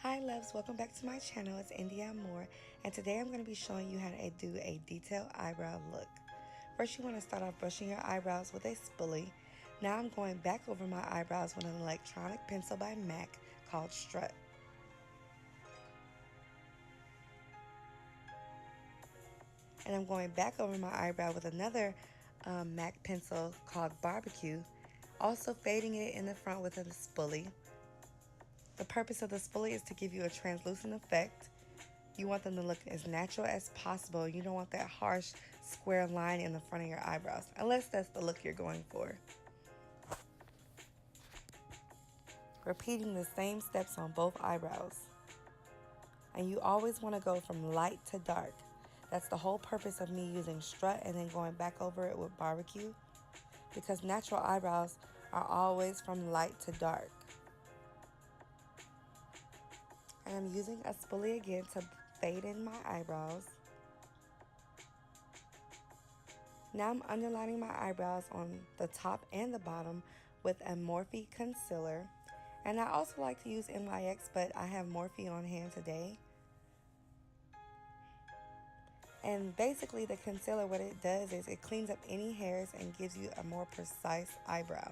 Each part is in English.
Hi loves, welcome back to my channel. It's India Moore, and today I'm going to be showing you how to do a detailed eyebrow look. First, you want to start off brushing your eyebrows with a spoolie. Now I'm going back over my eyebrows with an electronic pencil by MAC called Strut. And I'm going back over my eyebrow with another MAC pencil called Barbecue, also fading it in the front with a spoolie. The purpose of the spoolie is to give you a translucent effect. You want them to look as natural as possible. You don't want that harsh square line in the front of your eyebrows, unless that's the look you're going for. Repeating the same steps on both eyebrows. And you always want to go from light to dark. That's the whole purpose of me using Strut and then going back over it with Barbecue, because natural eyebrows are always from light to dark. And I'm using a spoolie again to fade in my eyebrows. Now I'm underlining my eyebrows on the top and the bottom with a Morphe concealer. And I also like to use NYX, but I have Morphe on hand today. And basically the concealer, what it does is it cleans up any hairs and gives you a more precise eyebrow.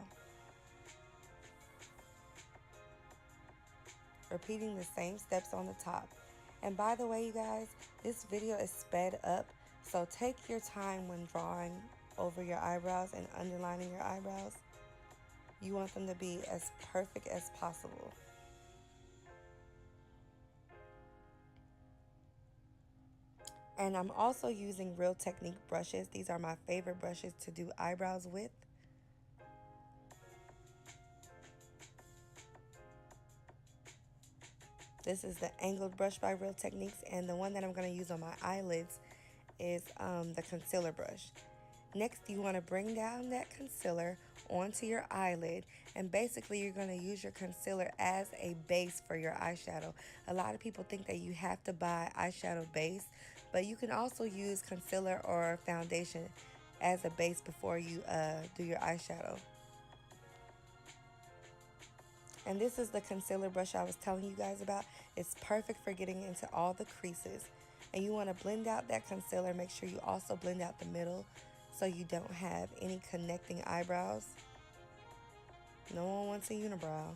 Repeating the same steps on the top. And by the way, you guys, this video is sped up, so take your time when drawing over your eyebrows and underlining your eyebrows. You want them to be as perfect as possible. And I'm also using Real Technique brushes. These are my favorite brushes to do eyebrows with. This is the angled brush by Real Techniques, and the one that I'm going to use on my eyelids is the concealer brush. Next, you want to bring down that concealer onto your eyelid, and basically you're going to use your concealer as a base for your eyeshadow. A lot of people think that you have to buy eyeshadow base, but you can also use concealer or foundation as a base before you do your eyeshadow. And this is the concealer brush I was telling you guys about. It's perfect for getting into all the creases. And you want to blend out that concealer. Make sure you also blend out the middle so you don't have any connecting eyebrows. No one wants a unibrow.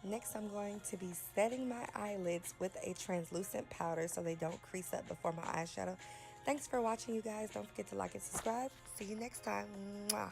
Next, I'm going to be setting my eyelids with a translucent powder so they don't crease up before my eyeshadow. Thanks for watching, you guys. Don't forget to like and subscribe. See you next time. Mwah.